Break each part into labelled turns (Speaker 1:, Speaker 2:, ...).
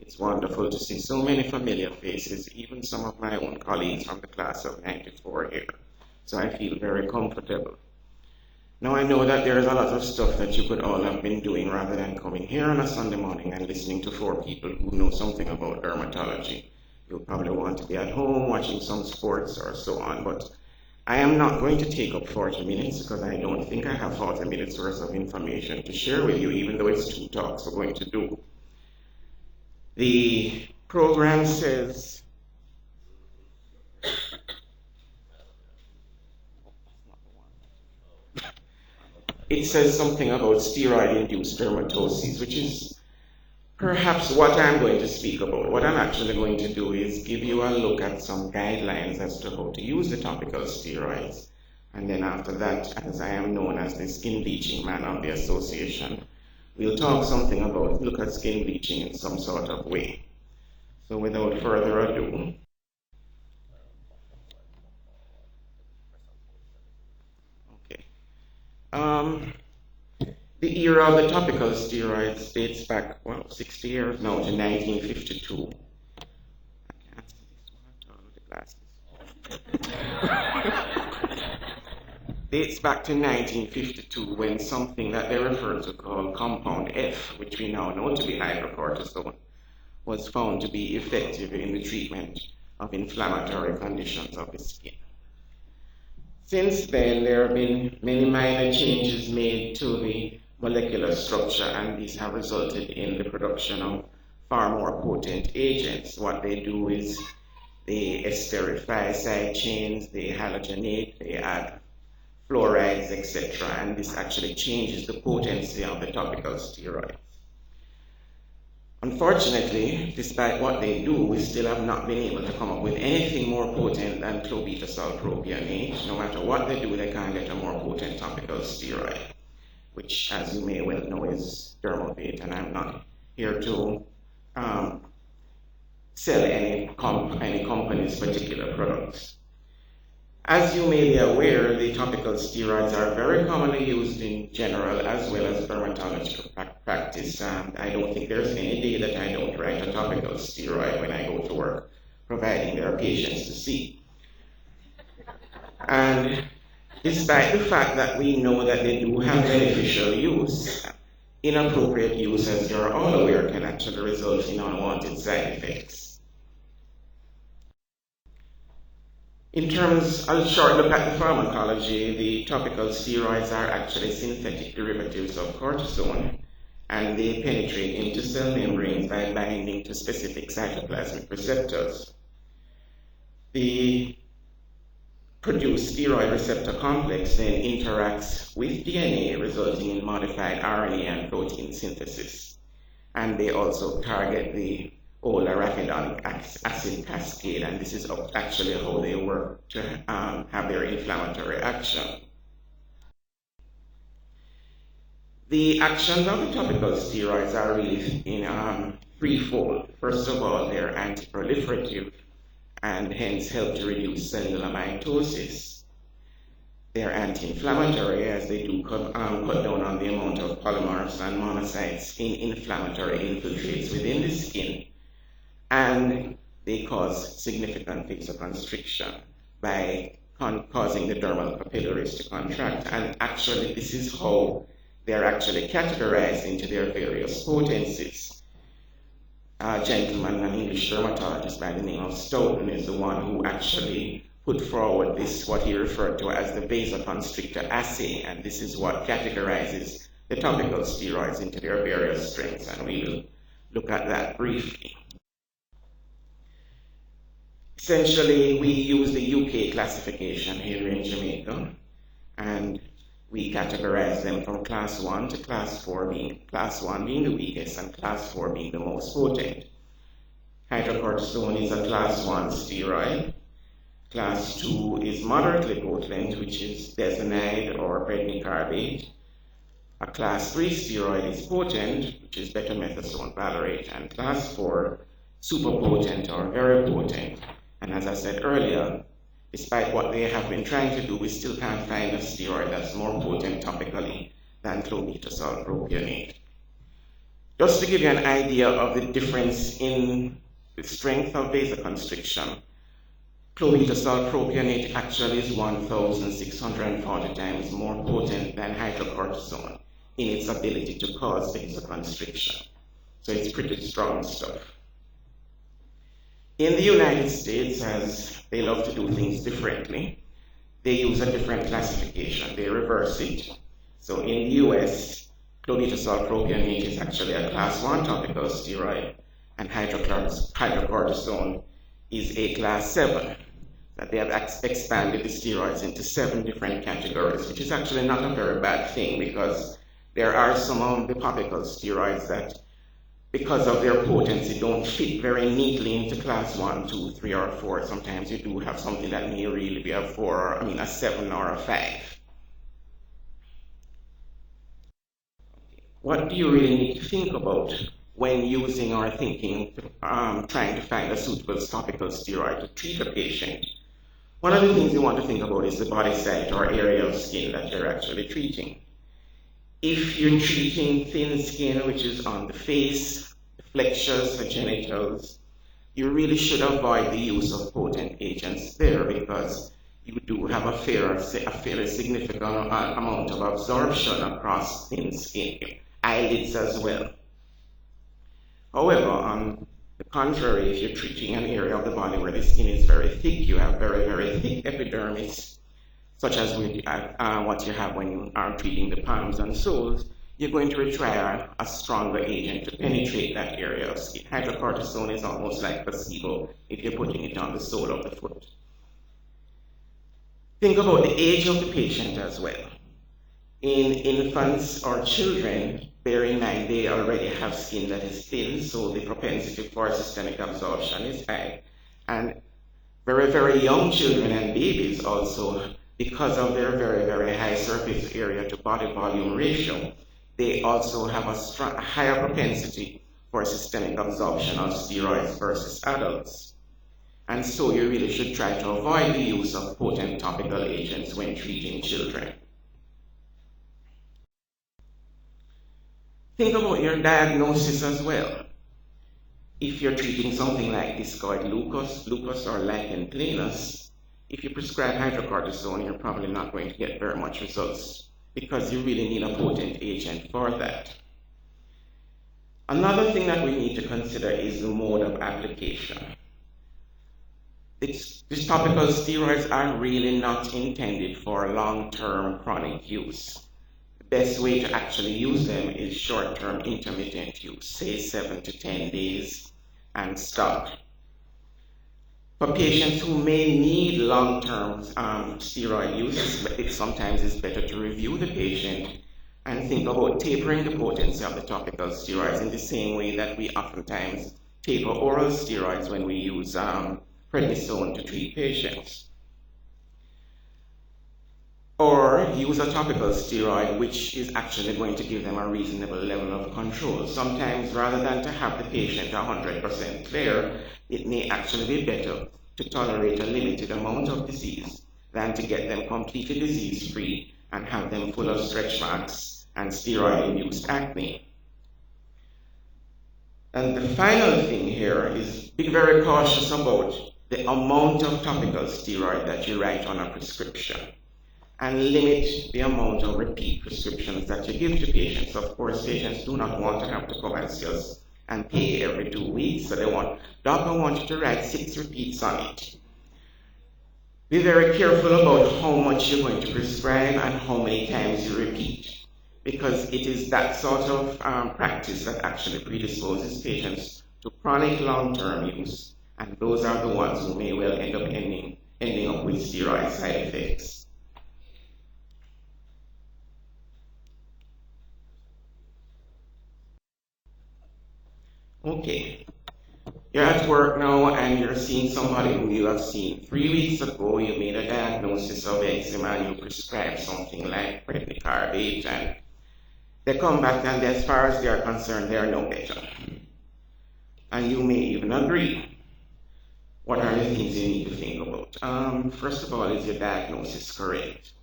Speaker 1: It's wonderful to see so many familiar faces, even some of my own colleagues from the class of '94 here. So I feel very comfortable. Now I know that there is a lot of stuff that you could all have been doing rather than coming here on a Sunday morning and listening to four people who know something about dermatology. You'll probably want to be at home watching some sports or so on, but I am not going to take up 40 minutes because I don't think I have 40 minutes worth of information to share with you, even though it's 2 talks we're going to do. The program says it says something about steroid-induced dermatosis, which is perhaps what I'm going to speak about. What I'm actually going to do is give you a look at some guidelines as to how to use the topical steroids. And then after that, as I am known as the skin bleaching man of the association, we'll talk something about, look at skin bleaching in some sort of way. So without further ado, the era of the topical steroids dates back, 60 years now to 1952. I can't see this one, the glasses. Dates back to 1952 when something that they refer to called compound F, which we now know to be hydrocortisone, was found to be effective in the treatment of inflammatory conditions of the skin. Since then, there have been many minor changes made to the molecular structure, and these have resulted in the production of far more potent agents. What they do is they esterify side chains, they halogenate, they add fluorides, etc., and this actually changes the potency of the topical steroids. Unfortunately, despite what they do, we still have not been able to come up with anything more potent than clobetasol propionate. No matter what they do, they can't get a more potent topical steroid, which, as you may well know, is Dermovate, and I'm not here to sell any company's particular products. As you may be aware, the topical steroids are very commonly used in general as well as dermatological practice. I don't think there's any day that I don't write a topical steroid when I go to work, providing there are patients to see. And despite the fact that we know that they do have beneficial use, inappropriate use, as you're all aware, can actually result in unwanted side effects. In terms, I'll short look at the pharmacology. The topical steroids are actually synthetic derivatives of cortisone, and they penetrate into cell membranes by binding to specific cytoplasmic receptors. The produced steroid receptor complex then interacts with DNA, resulting in modified RNA and protein synthesis. And they also target the whole arachidonic acid cascade, and this is actually how they work to have their inflammatory action. The actions of the topical steroids are really in threefold. First of all, they're anti-proliferative and hence help to reduce cellular mitosis. They're anti-inflammatory as they do cut down on the amount of polymorphs and monocytes in inflammatory infiltrates within the skin. And they cause significant vasoconstriction by causing the dermal capillaries to contract. And actually, this is how they're actually categorized into their various potencies. A gentleman, an English dermatologist by the name of Stoughton, is the one who actually put forward this, what he referred to as the vasoconstrictor assay, and this is what categorizes the topical steroids into their various strengths, and we will look at that briefly. Essentially, we use the UK classification here in Jamaica, and we categorize them from class 1 to class 4, being class 1 being the weakest and class 4 being the most potent. Hydrocortisone is a class 1 steroid. Class 2 is moderately potent, which is desonide or prednicarbate. A class 3 steroid is potent, which is betamethasone valerate, and class 4, super potent or very potent. And as I said earlier, despite what they have been trying to do, we still can't find a steroid that's more potent topically than clobetasol propionate. Just to give you an idea of the difference in the strength of vasoconstriction, clobetasol propionate actually is 1,640 times more potent than hydrocortisone in its ability to cause vasoconstriction. So it's pretty strong stuff. In the United States, as they love to do things differently, they use a different classification. They reverse it. So in the US, clobetasol propionate is actually a class 1 topical steroid, and hydrocortisone is a class 7. That they have expanded the steroids into 7 different categories, which is actually not a very bad thing, because there are some of the topical steroids that, because of their potency, don't fit very neatly into class 1, 2, 3, or 4. Sometimes you do have something that may really be a 7 or a 5. What do you really need to think about when using or thinking, trying to find a suitable topical steroid to treat a patient? One of the things you want to think about is the body site or area of skin that you're actually treating. If you're treating thin skin, which is on the face, the flexures, the genitals, you really should avoid the use of potent agents there, because you do have a fairly significant amount of absorption across thin skin, eyelids as well. However, on the contrary, if you're treating an area of the body where the skin is very thick, you have very, very thick epidermis, such as what you have when you are treating the palms and soles, you're going to require a stronger agent to penetrate that area of skin. Hydrocortisone is almost like placebo if you're putting it on the sole of the foot. Think about the age of the patient as well. In infants or children, bear in mind they already have skin that is thin, so the propensity for systemic absorption is high. And very, very young children and babies also, because of their very, very high surface area to body volume ratio, they also have a higher propensity for systemic absorption of steroids versus adults. And so you really should try to avoid the use of potent topical agents when treating children. Think about your diagnosis as well. If you're treating something like discoid lupus or lichen planus, if you prescribe hydrocortisone, you're probably not going to get very much results, because you really need a potent agent for that. Another thing that we need to consider is the mode of application. These topical steroids are really not intended for long-term chronic use. The best way to actually use them is short-term intermittent use, say 7 to 10 days, and stop. For patients who may need long-term steroid use, it sometimes is better to review the patient and think about tapering the potency of the topical steroids in the same way that we oftentimes taper oral steroids when we use prednisone to treat patients. Or use a topical steroid which is actually going to give them a reasonable level of control. Sometimes, rather than to have the patient 100% clear, it may actually be better to tolerate a limited amount of disease than to get them completely disease-free and have them full of stretch marks and steroid-induced acne. And the final thing here is be very cautious about the amount of topical steroid that you write on a prescription, and limit the amount of repeat prescriptions that you give to patients. Of course, patients do not want to have to come and see us and pay every 2 weeks, so doctor wants you to write 6 repeats on it. Be very careful about how much you're going to prescribe and how many times you repeat, because it is that sort of practice that actually predisposes patients to chronic long-term use, and those are the ones who may well end up ending up with steroid side effects. Okay, you're at work now and you're seeing somebody who you have seen 3 weeks ago. You made a diagnosis of eczema and you prescribed something like prednicarbate, and they come back and as far as they are concerned, they are no better. And you may even agree. What are the things you need to think about? First of all, is your diagnosis correct?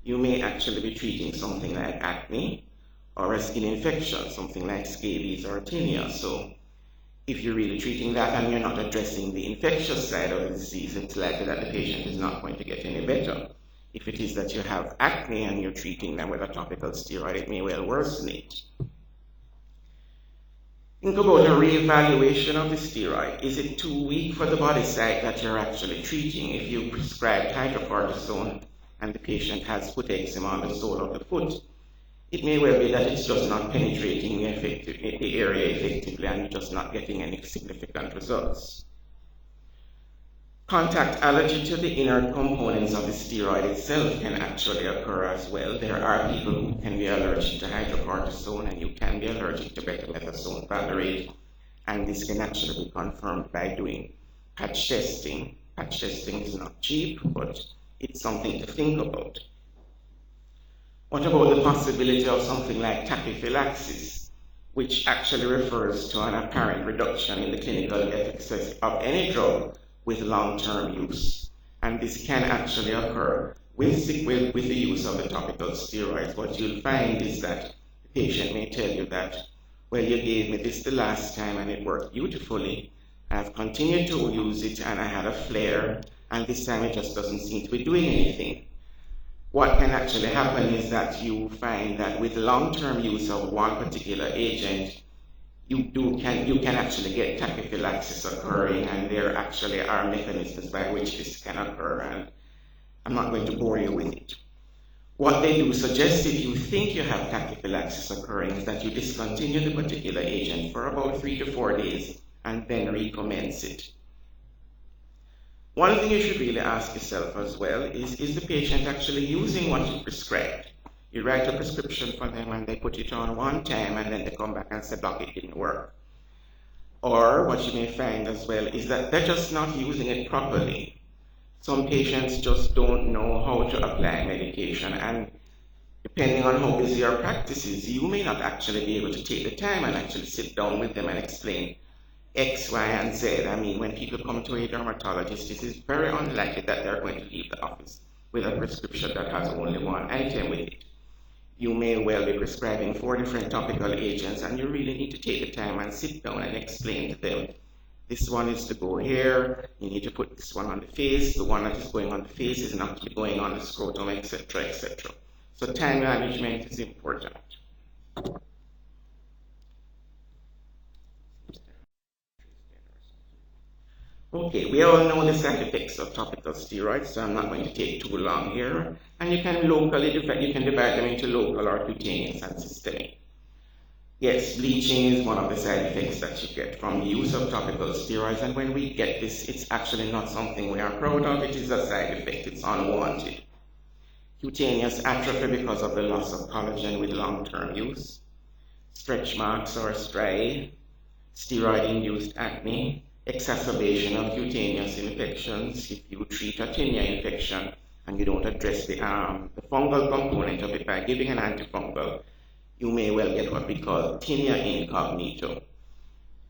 Speaker 1: You may actually be treating something like acne, or a skin infection, something like scabies or tinea. So if you're really treating that and you're not addressing the infectious side of the disease, it's likely that the patient is not going to get any better. If it is that you have acne and you're treating them with a topical steroid, it may well worsen it. Think about a reevaluation of the steroid. Is it too weak for the body site that you're actually treating? If you prescribe hydrocortisone and the patient has foot eczema on the sole of the foot, it may well be that it's just not penetrating the area effectively and you're just not getting any significant results. Contact allergy to the inner components of the steroid itself can actually occur as well. There are people who can be allergic to hydrocortisone and you can be allergic to betamethasone valerate, and this can actually be confirmed by doing patch testing. Patch testing is not cheap, but it's something to think about. What about the possibility of something like tachyphylaxis, which actually refers to an apparent reduction in the clinical efficacy of any drug with long-term use? And this can actually occur with the use of the topical steroids. What you'll find is that the patient may tell you that, well, you gave me this the last time and it worked beautifully. I've continued to use it and I had a flare, and this time it just doesn't seem to be doing anything. What can actually happen is that you find that with long-term use of one particular agent, you can actually get tachyphylaxis occurring, and there actually are mechanisms by which this can occur, and I'm not going to bore you with it. What they do suggest, if you think you have tachyphylaxis occurring, is that you discontinue the particular agent for about 3 to 4 days and then recommence it. One thing you should really ask yourself as well is the patient actually using what you prescribed? You write a prescription for them and they put it on one time and then they come back and say, doc, it didn't work. Or what you may find as well is that they're just not using it properly. Some patients just don't know how to apply medication, and depending on how busy your practice is, you may not actually be able to take the time and actually sit down with them and explain X, Y, and Z. I mean, when people come to a dermatologist, it is very unlikely that they're going to leave the office with a prescription that has only one item with it. You may well be prescribing 4 different topical agents, and you really need to take the time and sit down and explain to them, this one is to go here, you need to put this one on the face, the one that is going on the face is not going on the scrotum, etc., etc. So time management is important. Okay, we all know the side effects of topical steroids, so I'm not going to take too long here. And you can divide them into local or cutaneous and systemic. Yes, bleaching is one of the side effects that you get from the use of topical steroids, and when we get this, it's actually not something we are proud of. It is a side effect, it's unwanted. Cutaneous atrophy because of the loss of collagen with long-term use. Stretch marks or striae. Steroid-induced acne. Exacerbation of cutaneous infections. If you treat a tinea infection and you don't address the fungal component of it by giving an antifungal, you may well get what we call tinea incognito.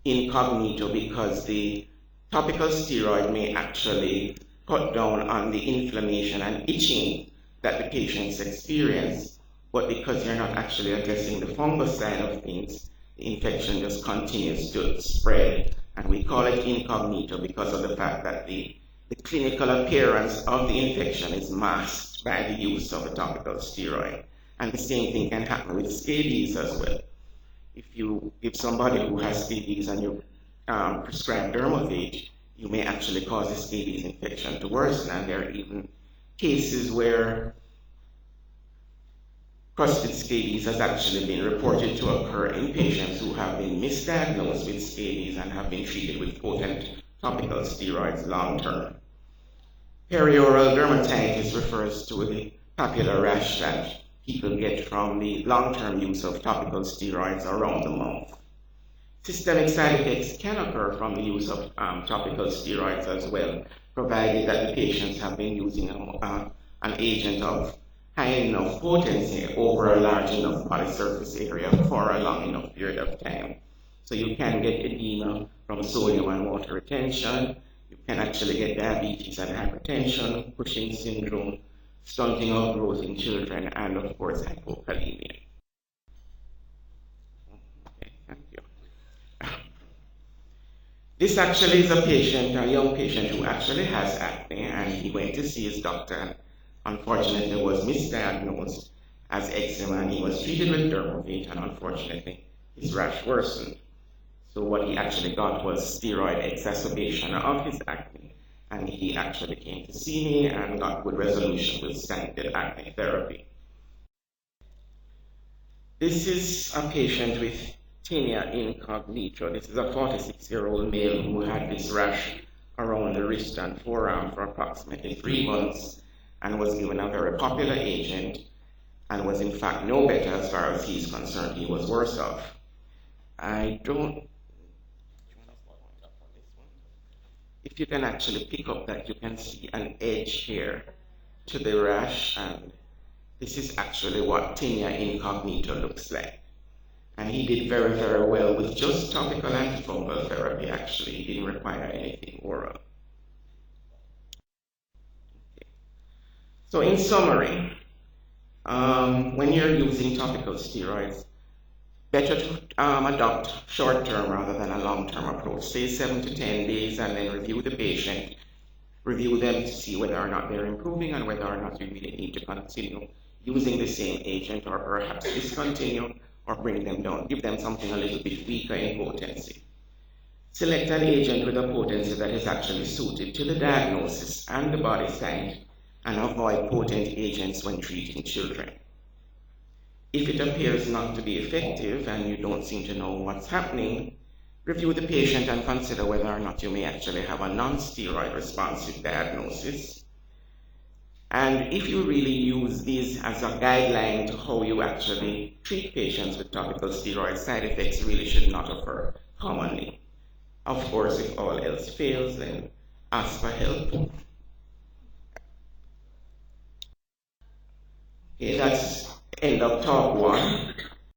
Speaker 1: Incognito because the topical steroid may actually cut down on the inflammation and itching that the patients experience, but because you're not actually addressing the fungal side of things, the infection just continues to spread. And we call it incognito because of the fact that the clinical appearance of the infection is masked by the use of a topical steroid. And the same thing can happen with scabies as well. If you give somebody who has scabies and you prescribe Dermovate, you may actually cause the scabies infection to worsen. And there are even cases where crusted scabies has actually been reported to occur in patients who have been misdiagnosed with scabies and have been treated with potent topical steroids long term. Perioral dermatitis refers to the papular rash that people get from the long-term use of topical steroids around the mouth. Systemic side effects can occur from the use of topical steroids as well, provided that the patients have been using an agent of high enough potency over a large enough body surface area for a long enough period of time. So you can get edema from sodium and water retention. You can actually get diabetes and hypertension, Cushing syndrome, stunting of growth in children, and of course hypokalemia. Thank you. This actually is a patient, a young patient who actually has acne, and he went to see his doctor. Unfortunately, was misdiagnosed as eczema, and he was treated with Dermovate, and unfortunately, his rash worsened. So what he actually got was steroid exacerbation of his acne, and he actually came to see me and got good resolution with standard acne therapy. This is a patient with tinea incognito. This is a 46-year-old male who had this rash around the wrist and forearm for approximately 3 months and was given a very popular agent and was in fact no better as far as he's concerned. He was worse off. If you can actually pick up that, you can see an edge here to the rash, and this is actually what tinea incognito looks like. And he did very, very well with just topical antifungal therapy. Actually, he didn't require anything oral. Okay. So in summary, when you're using topical steroids, better to adopt short-term rather than a long-term approach. Say 7 to 10 days, and then review the patient, review them to see whether or not they're improving and whether or not you really need to continue using the same agent, or perhaps discontinue or bring them down. Give them something a little bit weaker in potency. Select an agent with a potency that is actually suited to the diagnosis and the body type, and avoid potent agents when treating children. If it appears not to be effective and you don't seem to know what's happening, review the patient and consider whether or not you may actually have a non-steroid responsive diagnosis. And if you really use these as a guideline to how you actually treat patients with topical steroid, side effects really should not occur commonly. Of course, if all else fails, then ask for help. Okay, that's end of talk 1.